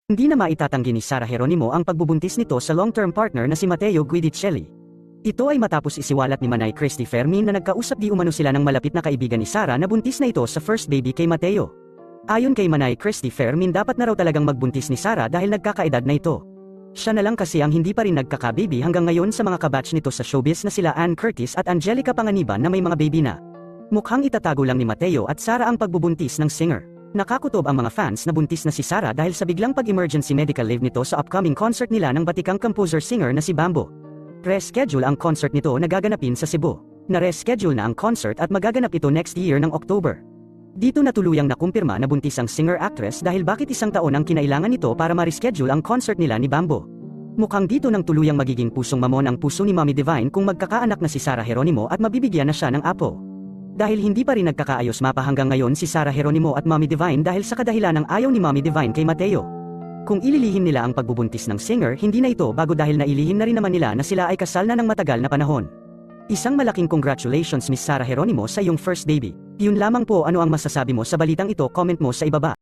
Hindi na maitatanggi ni Sara Geronimo ang pagbubuntis nito sa long-term partner na si Matteo Guidicelli. Ito ay matapos isiwalat ni Manay Christy Fermin na nagkausap di umano sila ng malapit na kaibigan ni Sara na buntis na ito sa first baby kay Matteo. Ayon kay Manay Christy Fermin, dapat na raw talagang magbuntis ni Sara dahil nagkakaedad na ito. Siya na lang kasi ang hindi pa rin nagkakababy hanggang ngayon sa mga kabatch nito sa showbiz na sila Ann Curtis at Angelica Panganiban na may mga baby na. Mukhang itatago lang ni Matteo at Sara ang pagbubuntis ng singer. Nakakutob ang mga fans na buntis na si Sara dahil sa biglang pag-emergency medical leave nito sa upcoming concert nila ng batikang composer-singer na si Bambo. Reschedule ang concert nito na gaganapin sa Cebu. Na-reschedule na ang concert at magaganap ito next year ng October. Dito na tuluyang nakumpirma na buntis ang singer-actress dahil bakit isang taon ang kinailangan nito para ma-reschedule ang concert nila ni Bambo. Mukhang dito nang tuluyang magiging pusong mamon ang puso ni Mommy Divine kung magkakaanak na si Sara Geronimo at mabibigyan na siya ng apo. Dahil hindi pa rin nagkakaayos mapa hanggang ngayon si Sara Geronimo at Mommy Divine dahil sa kadahilan ng ayaw ni Mommy Divine kay Matteo. Kung ililihim nila ang pagbubuntis ng singer, hindi na ito bago dahil nailihim na rin naman nila na sila ay kasal na ng matagal na panahon. Isang malaking congratulations Miss Sara Geronimo sa iyong first baby. Yun lamang po, ano ang masasabi mo sa balitang ito, comment mo sa ibaba.